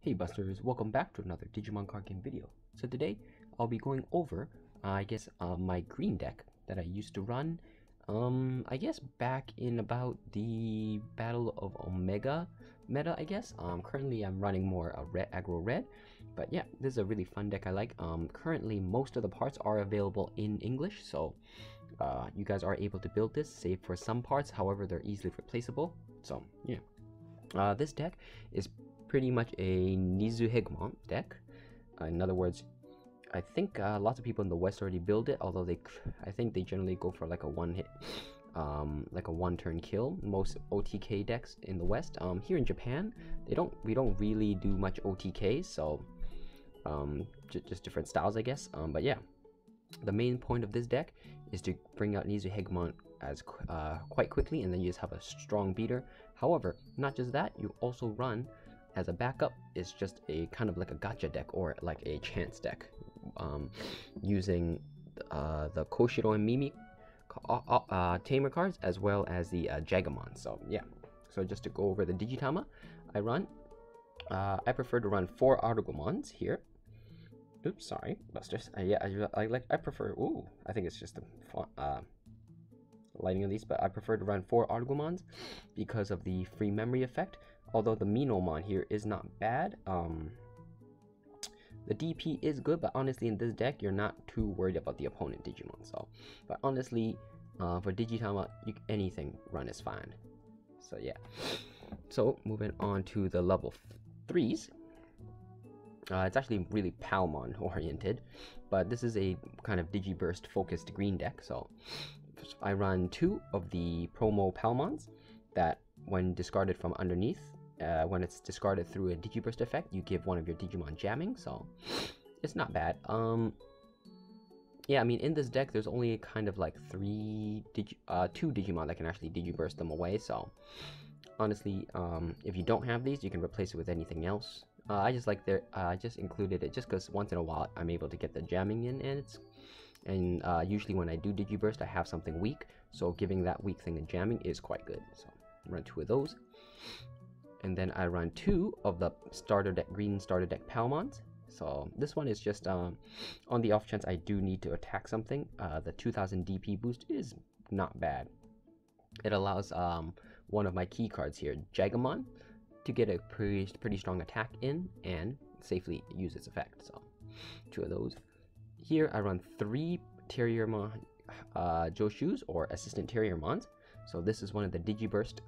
Hey Busters, welcome back to another Digimon card game video. So today I'll be going over, my green deck that I used to run, I guess back in about the Battle of Omega meta, I guess. Currently I'm running more red aggro red, but yeah, this is a really fun deck I like. Currently most of the parts are available in English, so you guys are able to build this, save for some parts, however they're easily replaceable. So yeah, this deck is pretty much a Nighoggmon deck. In other words, I think lots of people in the West already build it, although I think they generally go for like a one-hit, like a one-turn kill. Most OTK decks in the West. Here in Japan, we don't really do much OTKs, so just different styles, I guess. But yeah, the main point of this deck is to bring out Nighoggmon as quite quickly, and then you just have a strong beater. However, not just that, you also run as a backup is just a kind of like a gacha deck or like a chance deck, using the Koshiro and Mimi tamer cards as well as the Jagamon. So yeah, so just to go over the Digitama I run, I prefer to run 4 Argomons here. Oops, sorry, Busters. Yeah, I prefer. Ooh, I think it's just the lighting of these, but I prefer to run 4 Argomons because of the free memory effect. Although the Minomon here is not bad. The DP is good, but honestly in this deck you're not too worried about the opponent Digimon. So, but honestly, for Digitama, anything run is fine. So yeah. So moving on to the level 3s. It's actually really Palmon oriented, but this is a kind of DigiBurst focused green deck. So I run 2 of the promo Palmons that, when discarded from underneath, when it's discarded through a DigiBurst effect, you give one of your Digimon jamming, so it's not bad. Yeah, I mean, in this deck, there's only kind of like 2 Digimon that can actually DigiBurst them away, so honestly, if you don't have these, you can replace it with anything else. I just like I just included it just because once in a while I'm able to get the jamming in, and usually when I do DigiBurst, I have something weak, so giving that weak thing a jamming is quite good. So run 2 of those. And then I run 2 of the starter deck, green starter deck Palmons. So this one is just on the off chance I do need to attack something. The 2000 DP boost is not bad. It allows one of my key cards here, Jagamon, to get a pretty strong attack in and safely use its effect. So 2 of those. Here I run 3 Terriermon Joshus or Assistant Terriermons. So this is one of the DigiBurst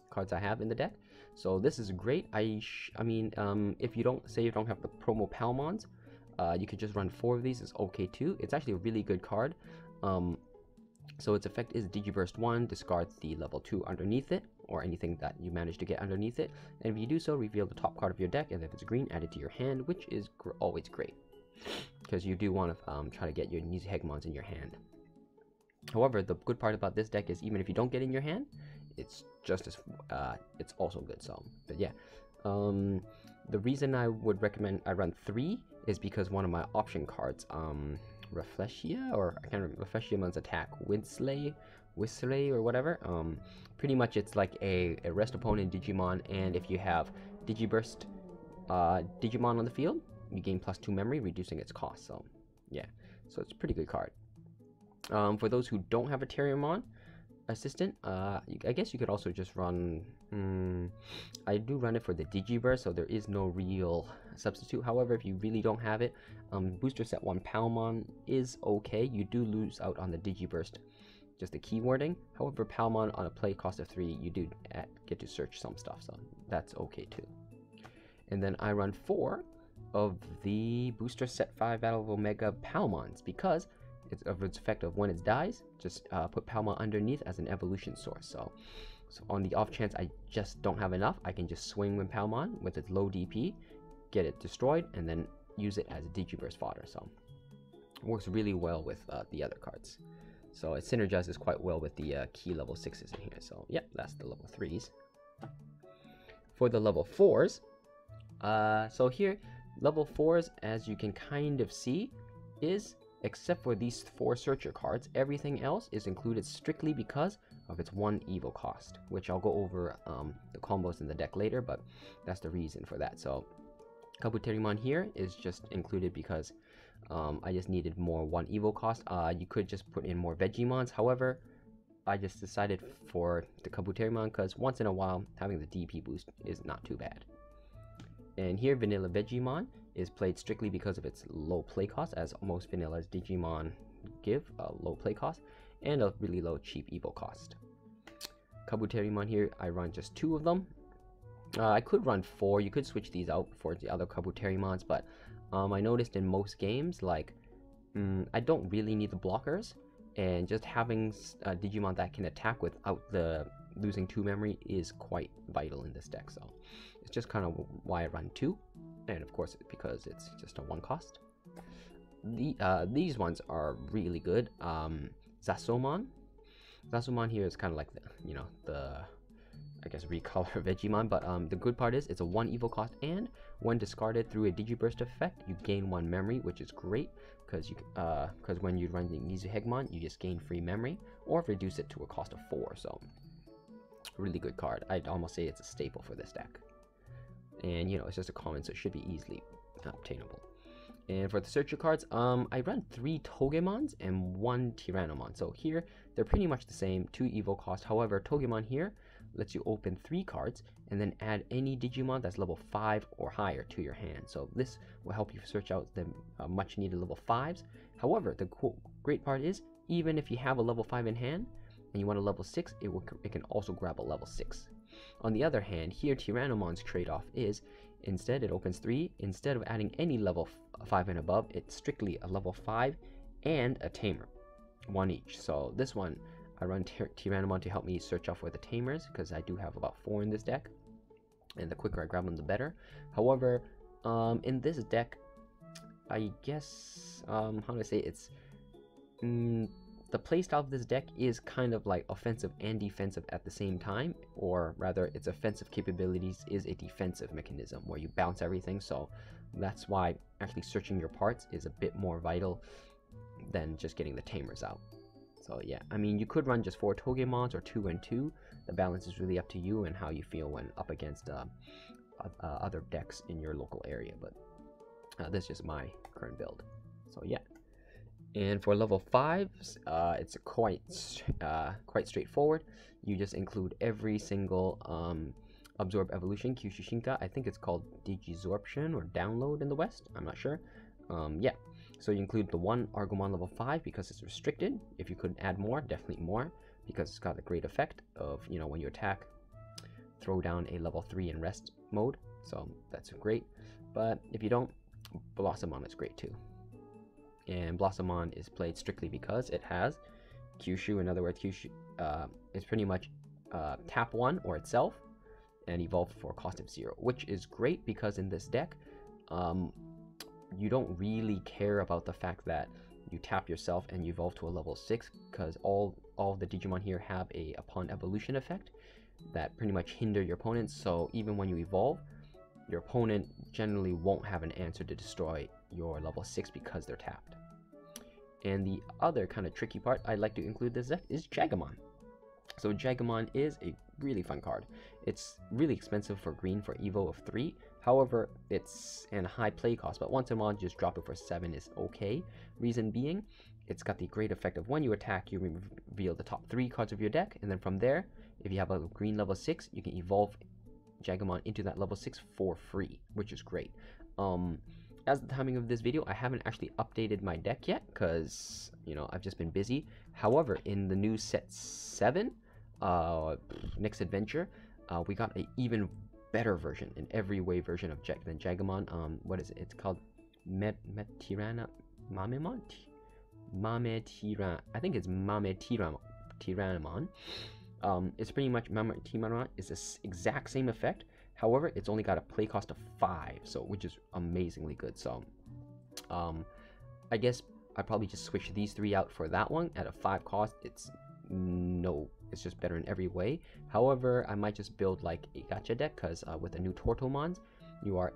cards I have in the deck. So this is great. I mean, if you don't have the promo Palmons, you could just run 4 of these. It's okay too. It's actually a really good card. So its effect is DigiBurst 1, discard the level 2 underneath it, or anything that you manage to get underneath it. And if you do so, reveal the top card of your deck, and if it's green, add it to your hand, which is always great, because you do want to try to get your Nighoggmons in your hand. However, the good part about this deck is even if you don't get in your hand, it's just as it's also good. So, but yeah, the reason I would recommend I run 3 is because one of my option cards, Reflexia, or I can't remember, Reflexiamon's attack, Whistler or whatever. Pretty much it's like a rest opponent Digimon, and if you have DigiBurst Digimon on the field, you gain +2 memory, reducing its cost. So yeah, so it's a pretty good card. For those who don't have a Terriermon Assistant, I guess you could also just run, I do run it for the DigiBurst, so there is no real substitute. However, if you really don't have it, Booster Set 1 Palmon is okay. You do lose out on the DigiBurst, just the keywording. However, Palmon on a play cost of 3, you do get to search some stuff, so that's okay too. And then I run 4 of the Booster Set 5 Battle of Omega Palmons because of its effect of when it dies, just put Palmon underneath as an evolution source. So on the off chance I just don't have enough, I can just swing with Palmon with its low DP, get it destroyed, and then use it as a DigiBurst fodder. So it works really well with the other cards. So it synergizes quite well with the key level 6s in here. So yeah, that's the level 3s. For the level 4s, so here, level 4s, as you can kind of see, is, except for these 4 searcher cards, everything else is included strictly because of its 1 Evo cost, which I'll go over the combos in the deck later, but that's the reason for that. So Terriermon here is just included because I just needed more 1 Evo cost. You could just put in more Vegemons, however, I just decided for the Terriermon because once in a while having the DP boost is not too bad. And here Vanilla Vegemon is played strictly because of its low play cost, as most Vanilla's Digimon give a low play cost and a really low cheap Evo cost. Terriermon here, I run just 2 of them. I could run 4, you could switch these out for the other Terriermons, but I noticed in most games, like, I don't really need the blockers, and just having a Digimon that can attack without the losing 2 memory is quite vital in this deck, so it's just kind of why I run 2, and of course because it's just a 1 cost. These ones are really good. Zassomon here is kind of like the I guess recolor Vegemon, but the good part is it's a 1 Evo cost, and when discarded through a DigiBurst effect, you gain 1 memory, which is great because when you run the Nighoggmon, you just gain free memory or reduce it to a cost of 4. So really good card. I'd almost say it's a staple for this deck, and it's just a common, so it should be easily obtainable. And for the searcher cards, I run 3 Togemons and 1 Tyranomon. So here they're pretty much the same, 2 Evo cost. However, Togemon here lets you open 3 cards and then add any Digimon that's level 5 or higher to your hand. So this will help you search out the much needed level 5s. However, the great part is, even if you have a level 5 in hand and you want a level 6, it can also grab a level 6. On the other hand, here Tyrannomon's trade-off is, instead it opens 3, instead of adding any level 5 and above, it's strictly a level 5 and a Tamer, 1 each. So this one, I run Tyranomon to help me search out for the Tamers, because I do have about 4 in this deck, and the quicker I grab them, the better. However, in this deck, I guess, how do I say, it's, the playstyle of this deck is kind of like offensive and defensive at the same time, or rather, its offensive capabilities is a defensive mechanism where you bounce everything, so that's why actually searching your parts is a bit more vital than just getting the Tamers out. So yeah, I mean, you could run just 4 Togemons or 2 and 2. The balance is really up to you and how you feel when up against other decks in your local area, but this is just my current build. So yeah. And for level 5s, it's quite straightforward. You just include every single Absorb Evolution, Kyushu, I think it's called Digisorption or Download in the West, I'm not sure. Yeah, so you include the 1 Argomon level 5 because it's restricted. If you could add more, definitely more, because it's got a great effect of, when you attack, throw down a level 3 in rest mode, so that's great. But if you don't, Zassomon is great too. And Zassomon is played strictly because it has Kyushu. In other words, Kyushu is pretty much tap 1 or itself and evolve for a cost of 0, which is great because in this deck, you don't really care about the fact that you tap yourself and you evolve to a level 6, because all the Digimon here have a upon evolution effect that pretty much hinder your opponent. So even when you evolve, your opponent generally won't have an answer to destroy your level 6 because they're tapped. And the other kind of tricky part I'd like to include this deck is Jagamon. So Jagamon is a really fun card. It's really expensive for green for Evo of 3. However, it's in a high play cost, but once in a while just drop it for 7 is okay. Reason being, it's got the great effect of when you attack, you reveal the top 3 cards of your deck, and then from there, if you have a green level 6, you can evolve Jagamon into that level 6 for free, which is great. As the timing of this video, I haven't actually updated my deck yet because, I've just been busy. However, in the new set 7, next adventure, we got an even better version, in every way version of than Jagamon. What is it? It's called Mamemon? I think it's Tyranomon. It's pretty much Tyranomon is the exact same effect. However, it's only got a play cost of 5, so which is amazingly good. So, I guess I'd probably just switch these 3 out for that one at a 5 cost. It's just better in every way. However, I might just build like a gacha deck because with the new Tortomons, you are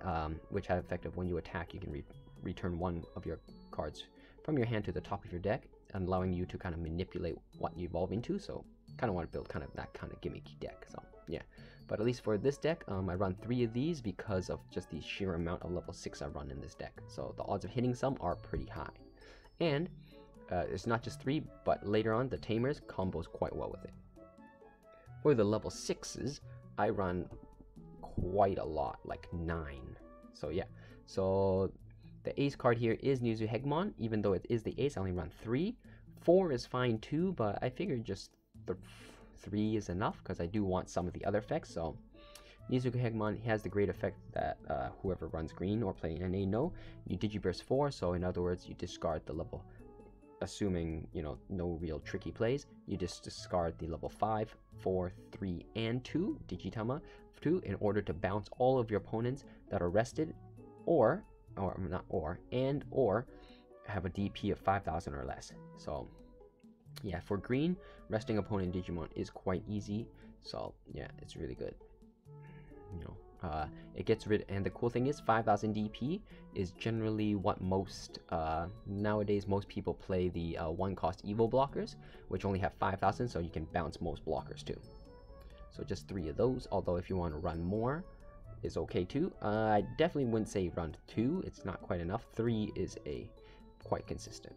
which have effect of when you attack, you can return 1 of your cards from your hand to the top of your deck, and allowing you to kind of manipulate what you evolve into. So kind of want to build kind of that kind of gimmicky deck. So yeah, but at least for this deck, I run 3 of these because of just the sheer amount of level 6 I run in this deck. So the odds of hitting some are pretty high. And it's not just 3, but later on the tamers combos quite well with it. For the level 6s, I run quite a lot, like 9. So yeah, so the ace card here is Nighoggmon. Even though it is the ace, I only run 3. 4 is fine too, but I figured just the 3 is enough because I do want some of the other effects. So Nighoggmon has the great effect that whoever runs green or playing NA know. You DigiBurst 4, so in other words, you discard the level, assuming, you know, no real tricky plays, you just discard the level 5, 4, 3, and 2 Digitama 2 in order to bounce all of your opponents that are rested or have a DP of 5,000 or less. So yeah, for green, resting opponent Digimon is quite easy. So yeah, it's really good. You know, it gets rid, and the cool thing is 5,000 DP is generally what most nowadays most people play the 1-cost Evo blockers, which only have 5,000, so you can bounce most blockers too. So just 3 of those. Although if you want to run more, is okay too. I definitely wouldn't say run 2. It's not quite enough. 3 is quite consistent.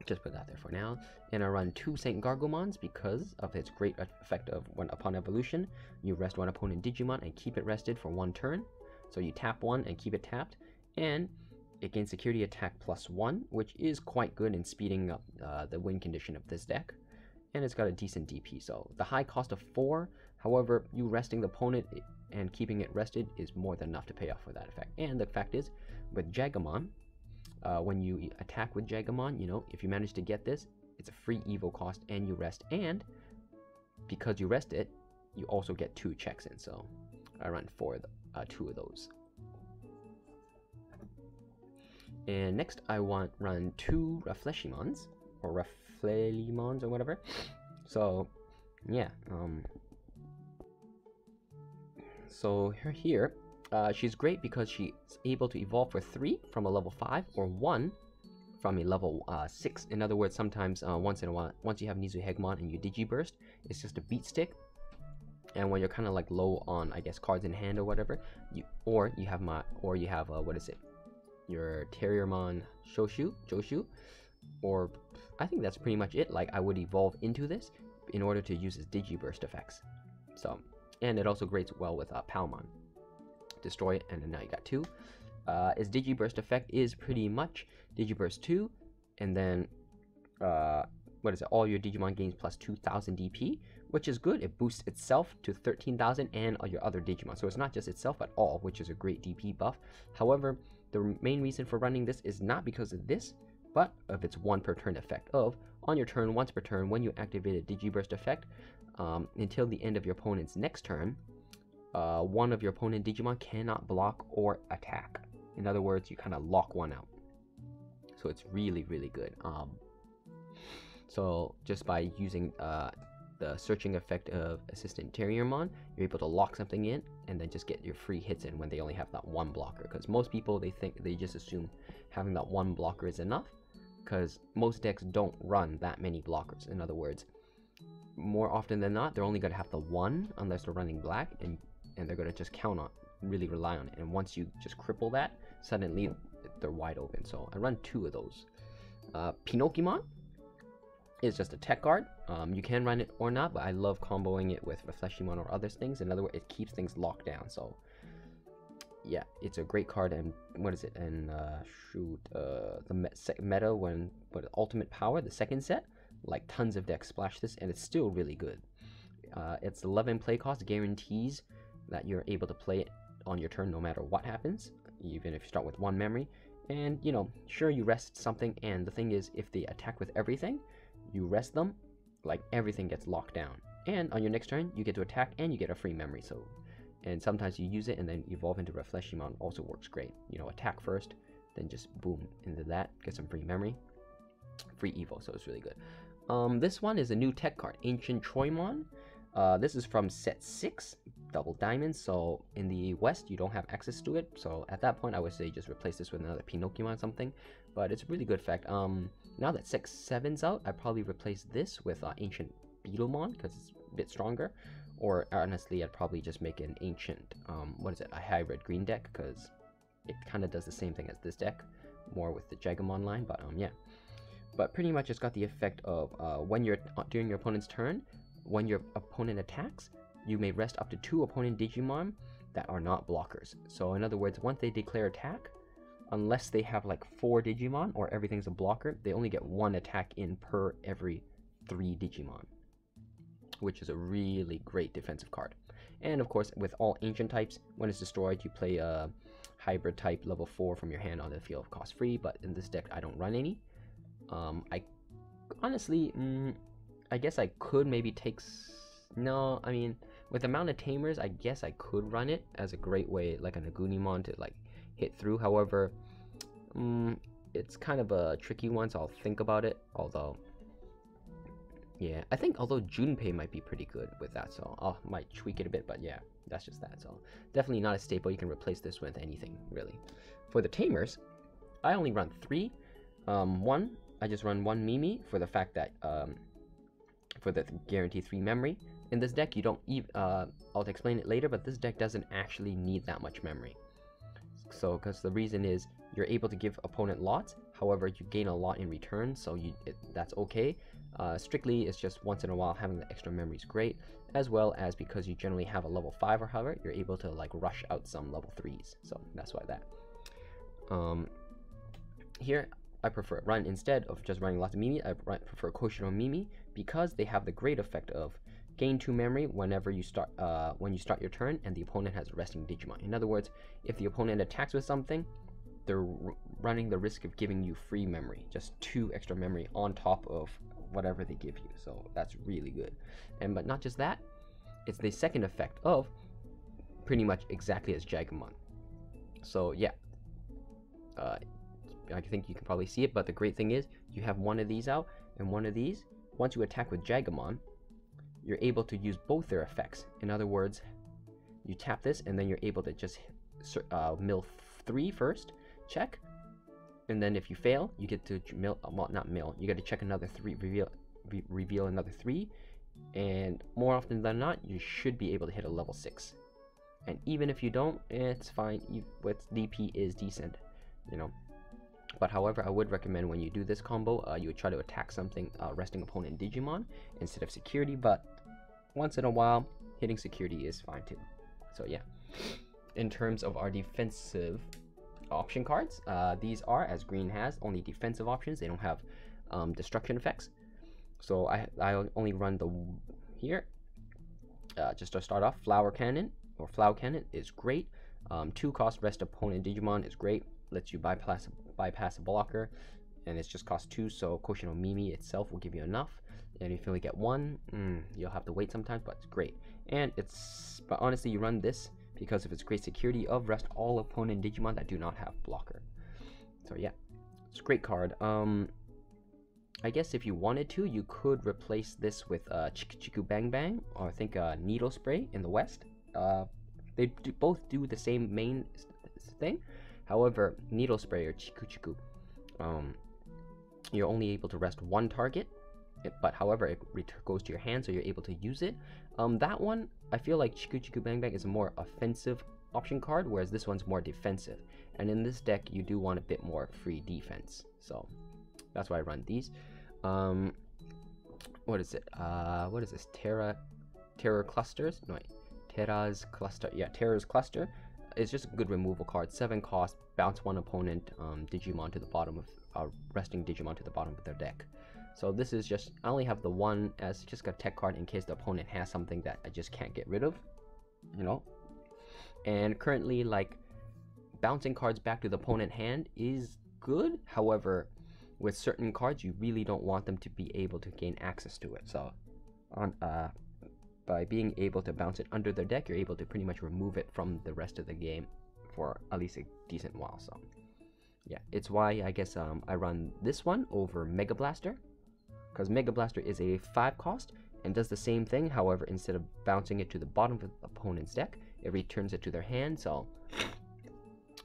Just put that there for now. And I run 2 Saint Gargomons because of its great effect of when upon evolution, you rest one opponent Digimon and keep it rested for 1 turn. So you tap 1 and keep it tapped, and it gains security attack +1, which is quite good in speeding up the win condition of this deck. And it's got a decent DP. So the high cost of 4, however, you resting the opponent and keeping it rested is more than enough to pay off for that effect. And the fact is, with Jagamon, when you attack with Jagamon, you know, if you manage to get this, it's a free Evo cost and you rest, and because you rest it, you also get 2 checks in. So I run 2 of those. And next I run 2 Refleshimons or Reflelimons or whatever. So yeah, so here she's great because she's able to evolve for 3 from a level 5 or 1 from a level 6. In other words, sometimes once in a while, once you have Nighoggmon and you DigiBurst, it's just a beat stick. And when you're kind of like low on, I guess, cards in hand or whatever, you have what is it? Your Terriermon Joshu, or I think that's pretty much it. Like, I would evolve into this in order to use its DigiBurst effects. So, and it also grates well with Palmon. Destroy it, and then now you got 2. Its DigiBurst effect is pretty much DigiBurst 2, and then what is it? All your Digimon gains plus 2,000 DP, which is good. It boosts itself to 13,000 and all your other Digimon. So it's not just itself, but all, which is a great DP buff. However, the main reason for running this is not because of this, but of its 1 per turn effect of, on your turn, once per turn, when you activate a DigiBurst effect, until the end of your opponent's next turn, one of your opponent Digimon cannot block or attack. In other words, you kind of lock one out. So it's really, really good. So just by using the searching effect of Assistant Terriermon, you're able to lock something in and then just get your free hits in when they only have that 1 blocker. Because most people, they just assume having that 1 blocker is enough, because most decks don't run that many blockers. In other words, more often than not, they're only going to have the 1 unless they're running black, and they're going to just count on, really rely on it. And once you just cripple that, suddenly they're wide open. So I run 2 of those. Pinocchimon is just a tech card. You can run it or not, but I love comboing it with Refleshimon or other things. In other words, it keeps things locked down. So yeah, it's a great card. And what is it? And the meta when ultimate power, the second set, like tons of decks splash this, and it's still really good. Its 11 play cost guarantees that you're able to play it on your turn no matter what happens, even if you start with 1 memory. And you know, sure, you rest something, and the thing is, if they attack with everything, you rest them, like everything gets locked down, and on your next turn you get to attack and you get a free memory. So, and sometimes you use it and then evolve into Refleshimon, also works great. You know, attack first, then just boom into that, get some free memory, free Evo. So it's really good. This one is a new tech card, Ancient Troymon. This is from set 6, double diamonds, so in the West you don't have access to it. So at that point I would say just replace this with another Pinocchio something, but it's a really good effect. Now that 6/7's out, I'd probably replace this with Ancient Beetlemon because it's a bit stronger, or honestly I'd probably just make an ancient a hybrid green deck, because it kind of does the same thing as this deck, more with the Jagamon line. But yeah, but pretty much it's got the effect of when you're during your opponent's turn, when your opponent attacks, you may rest up to 2 opponent Digimon that are not blockers. So in other words, once they declare attack, unless they have like 4 Digimon or everything's a blocker, they only get 1 attack in per every 3 Digimon, which is a really great defensive card. And of course, with all ancient types, when it's destroyed, you play a hybrid type level 4 from your hand on the field cost free, but in this deck I don't run any. I honestly, I guess I could maybe take... No, I mean, with the amount of tamers, I guess I could run it as a great way, like an Argomon, to like hit through. However, it's kind of a tricky one, so I'll think about it. Although, yeah, I think Junpei might be pretty good with that, so I might tweak it a bit. But yeah, that's just that. So definitely not a staple. You can replace this with anything really. For the tamers, I only run 3. I just run 1 Mimi for the fact that for the guaranteed 3 memory. In this deck, you don't even, I'll explain it later, but this deck doesn't actually need that much memory. So, because the reason is, you're able to give opponent lots, however, you gain a lot in return, so that's okay. Strictly, it's just once in a while having the extra memory is great, as well as because you generally have a level 5 or however, you're able to like rush out some level 3s, so that's why that. Here, I prefer run instead of just running lots of Mimi. I prefer Koshiro Mimi because they have the great effect of gain 2 memory whenever you start when you start your turn and the opponent has resting Digimon. In other words, if the opponent attacks with something, they're running the risk of giving you free memory, just 2 extra memory on top of whatever they give you. So that's really good. But not just that, it's the second effect of pretty much exactly as Jagamon. So yeah, I think you can probably see it, but the great thing is you have one of these out and one of these. Once you attack with Jagamon, you're able to use both their effects. In other words, you tap this and then you're able to just mill 3 first, check, and then if you fail, you get to mill, well, not mill, you get to check another 3, reveal another 3, and more often than not, you should be able to hit a level 6. And even if you don't, it's fine. With DP is decent, you know. But however, I would recommend when you do this combo, you would try to attack something resting opponent Digimon instead of security, but once in a while, hitting security is fine too. So yeah, in terms of our defensive option cards, these are, as green has, only defensive options. They don't have destruction effects. So I only run the here. Just to start off, Flower Cannon or Flower Cannon is great. 2 cost rest opponent Digimon is great. Lets you bypass a blocker, and it's just cost 2, so Koshiro Mimi itself will give you enough. And if you only get 1, you'll have to wait sometimes, but it's great. And but honestly, you run this because of its great security of rest all opponent Digimon that do not have blocker. So yeah, it's a great card. I guess if you wanted to, you could replace this with Chiku Chiku Bang Bang, or I think Needle Spray in the West. They both do the same main thing. However, Needle Spray or Chiku Chiku, you're only able to rest 1 target, but however, it goes to your hand, so you're able to use it. That one, I feel like Chiku Chiku Bang Bang is a more offensive option card, whereas this one's more defensive. And in this deck, you do want a bit more free defense, so that's why I run these. What is it? What is this? Terror Clusters? No, wait. Terra's Cluster. Yeah, Terror's Cluster. It's just a good removal card. 7 cost, bounce 1 opponent Digimon to the bottom of resting Digimon to the bottom of their deck. So this is just, I only have the one as just a tech card in case the opponent has something that I just can't get rid of, you know. And currently, like, bouncing cards back to the opponent hand is good. However, with certain cards, you really don't want them to be able to gain access to it. So by being able to bounce it under their deck, you're able to pretty much remove it from the rest of the game for at least a decent while. So yeah, it's why I guess I run this one over Mega Blaster, because Mega Blaster is a 5 cost and does the same thing. However, instead of bouncing it to the bottom of the opponent's deck, it returns it to their hand. So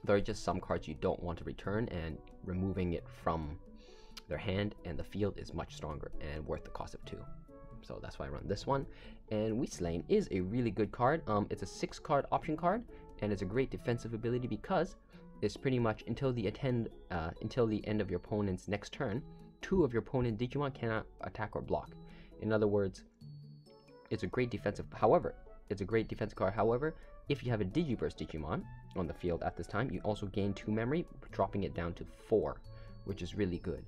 there are just some cards you don't want to return, and removing it from their hand and the field is much stronger and worth the cost of 2. So that's why I run this one. And Whistling is a really good card. It's a 6-card option card, and it's a great defensive ability because it's pretty much until the end of your opponent's next turn, 2 of your opponent's Digimon cannot attack or block. In other words, it's a great defensive. However, it's a great defensive card. However, if you have a DigiBurst Digimon on the field at this time, you also gain 2 memory, dropping it down to 4, which is really good.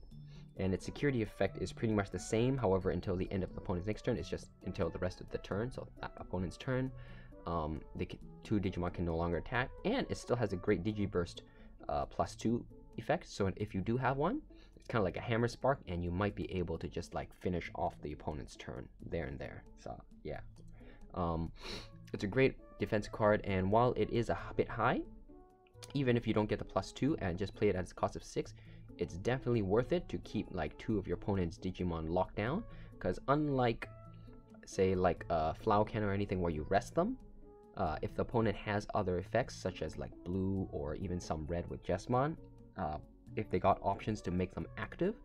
And its security effect is pretty much the same. However, until the end of the opponent's next turn, it's just until the rest of the turn. So that opponent's turn, 2 Digimon can no longer attack, and it still has a great DigiBurst +2 effect. So if you do have one, it's kind of like a hammer spark, and you might be able to just like finish off the opponent's turn there and there. So yeah, it's a great defensive card, and while it is a bit high, even if you don't get the +2 and just play it at its cost of 6, it's definitely worth it to keep like 2 of your opponent's Digimon locked down, because unlike say like Flaucan or anything where you rest them, if the opponent has other effects such as like blue or even some red with Jagamon, if they got options to make them active,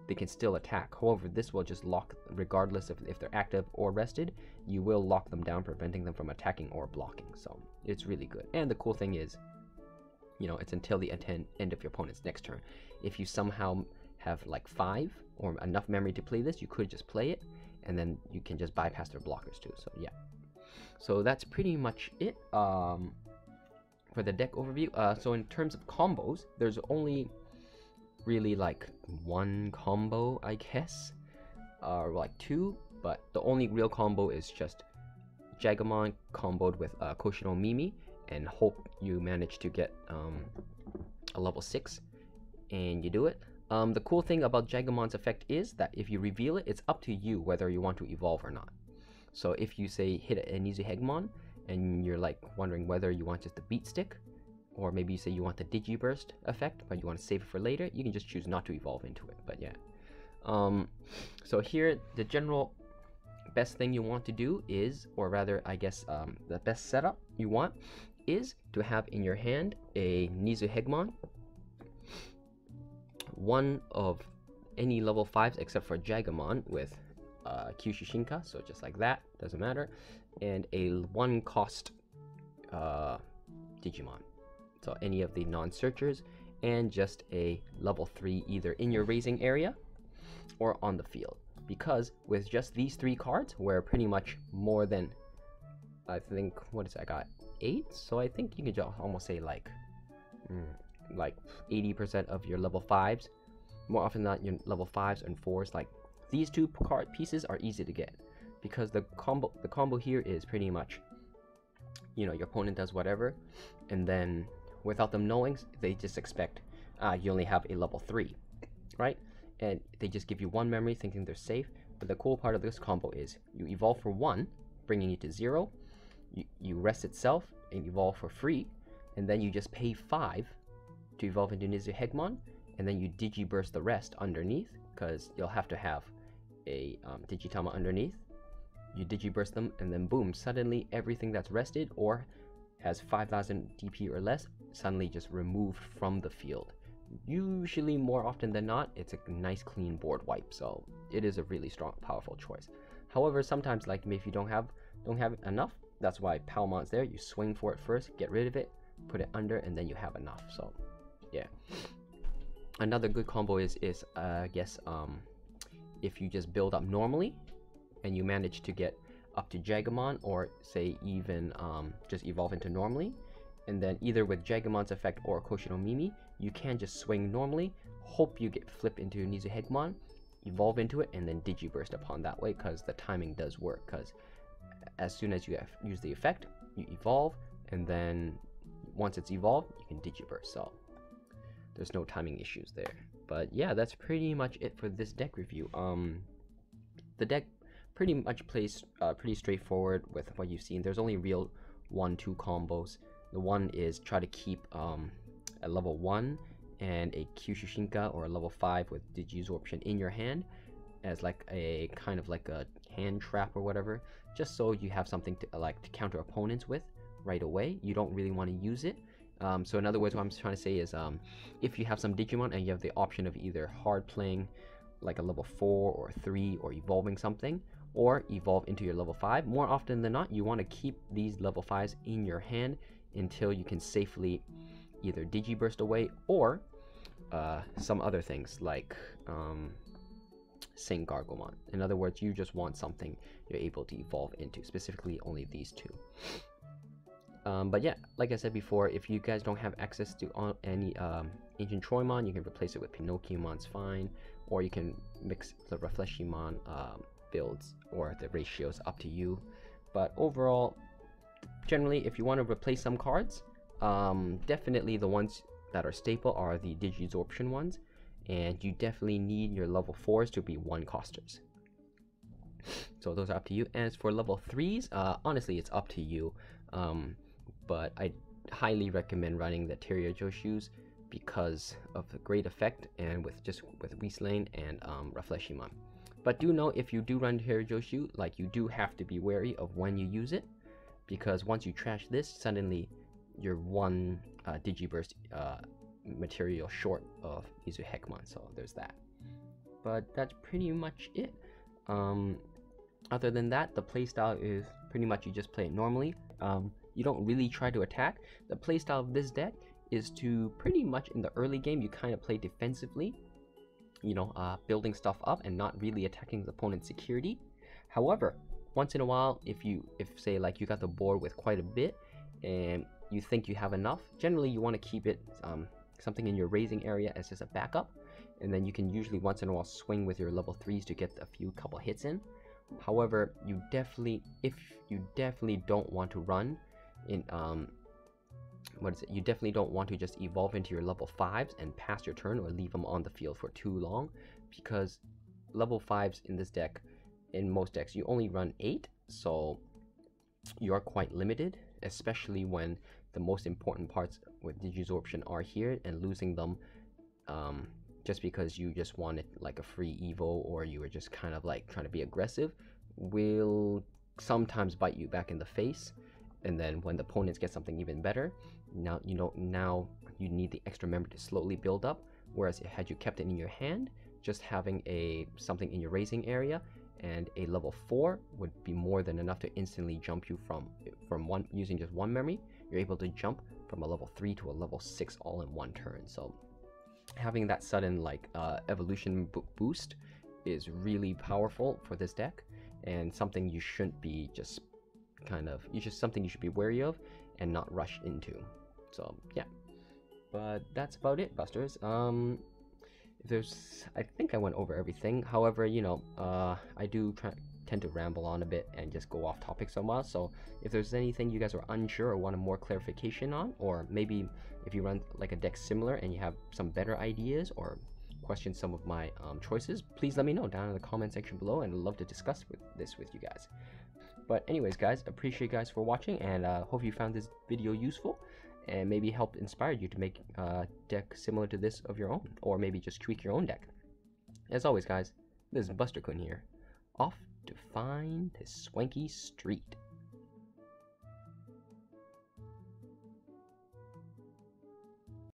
they can still attack. However, this will just lock, regardless of if they're active or rested, you will lock them down, preventing them from attacking or blocking. So it's really good. And the cool thing is, you know, it's until the end of your opponent's next turn. If you somehow have like 5 or enough memory to play this, you could just play it, and then you can just bypass their blockers too. So yeah, so that's pretty much it for the deck overview. So in terms of combos, there's only really like 1 combo, I guess, or like 2, but the only real combo is just Jagamon comboed with Koshino Mimi, and hope you manage to get a level 6, and you do it. The cool thing about Jagamon's effect is that if you reveal it, it's up to you whether you want to evolve or not. So if you say hit a Nighoggmon and you're like wondering whether you want just the beat stick, or maybe you say you want the DigiBurst effect but you want to save it for later, you can just choose not to evolve into it. But yeah, so here the general best thing you want to do is, or rather I guess the best setup you want is to have in your hand a Nighoggmon, one of any level 5s except for Jagamon with Kyushu Shinka, so just like that, doesn't matter, and a 1-cost Digimon, so any of the non-searchers, and just a level 3 either in your raising area or on the field. Because with just these 3 cards, where pretty much more than, I think, what is that, I got 8, so I think you could just almost say like 80% of your level 5s, more often than not your level 5s and 4s, like these 2 card pieces are easy to get, because the combo here is pretty much, you know, your opponent does whatever, and then without them knowing, they just expect you only have a level 3, right? And they just give you 1 memory thinking they're safe. But the cool part of this combo is you evolve for 1, bringing you to 0, you rest itself and evolve for free, and then you just pay 5 to evolve into Nighoggmon, and then you DigiBurst the rest underneath, because you'll have to have a Digitama underneath. You DigiBurst them, and then boom, suddenly everything that's rested or has 5000 DP or less suddenly just removed from the field. Usually, more often than not, it's a nice clean board wipe, so it is a really strong, powerful choice. However, sometimes, like if you don't have enough, that's why Palmon's there. You swing for it first, get rid of it, put it under, and then you have enough. So yeah, another good combo is I guess if you just build up normally and you manage to get up to Jagamon, or say even just evolve into normally, and then either with Jagamon's effect or Koshino Mimi, you can just swing normally, hope you get flipped into Nighoggmon, evolve into it, and then DigiBurst upon that way, because the timing does work, because as soon as you use the effect, you evolve, and then once it's evolved, you can DigiBurst, so there's no timing issues there. But yeah, that's pretty much it for this deck review. The deck pretty much plays pretty straightforward with what you've seen. There's only real 1-2 combos. The one is try to keep a level 1 and a Kyushu Shinka or a level 5 with Digisorption in your hand as like a kind of like a hand trap or whatever, just so you have something to to counter opponents with right away. You don't really want to use it. So in other words, what I'm trying to say is, if you have some Digimon and you have the option of either hard playing like a level 4 or 3 or evolving something, or evolve into your level 5, more often than not, you want to keep these level 5s in your hand until you can safely either DigiBurst away or some other things like Sync Argomon. In other words, you just want something you're able to evolve into, specifically only these two. But yeah, like I said before, if you guys don't have access to any Ancient Troymon, you can replace it with Pinocchiomon's fine, or you can mix the Refleshimon builds, or the ratios, up to you. But overall, generally, if you want to replace some cards, definitely the ones that are staple are the Digisorption ones, and you definitely need your level 4s to be 1-costers. So those are up to you. As for level 3s, honestly, it's up to you. But I highly recommend running the Terriermon because of the great effect, and with Weaslane and Refleshimon. But do know, if you do run Terriermon, like, you do have to be wary of when you use it, because once you trash this, suddenly you're one DigiBurst material short of Nighoggmon, so there's that. But that's pretty much it. Other than that, the playstyle is pretty much you just play it normally. You don't really try to attack. The playstyle of this deck is to pretty much, in the early game, you kind of play defensively, you know, building stuff up and not really attacking the opponent's security. However, once in a while, if say like you got the board with quite a bit and you think you have enough, generally you want to keep it something in your raising area as just a backup, and then you can usually once in a while swing with your level 3s to get a couple hits in. However, you definitely don't want to run in you definitely don't want to just evolve into your level 5s and pass your turn or leave them on the field for too long, because level 5s in this deck, in most decks, you only run 8, so you are quite limited, especially when the most important parts with Digisorption are here, and losing them just because you just wanted like a free Evo, or you were just kind of like trying to be aggressive, will sometimes bite you back in the face. And then when the opponents get something even better, now you need the extra member to slowly build up. Whereas had you kept it in your hand, just having something in your raising area and a level 4 would be more than enough to instantly jump you from one, using just one memory. You're able to jump from a level 3 to a level 6 all in one turn. So having that sudden like evolution boost is really powerful for this deck, and something you shouldn't be just something you should be wary of and not rush into. So yeah, but that's about it, Busters. I think I went over everything. However, you know, I do tend to ramble on a bit and just go off topic somewhat. So if there's anything you guys are unsure or want more clarification on, or maybe if you run like a deck similar and you have some better ideas or question some of my choices, please let me know down in the comment section below, and I'd love to discuss this with you guys. But anyways, guys, appreciate you guys for watching, and hope you found this video useful and maybe helped inspire you to make a deck similar to this of your own, or maybe just tweak your own deck. As always, guys, this is Buster-kun here, off to find his swanky street.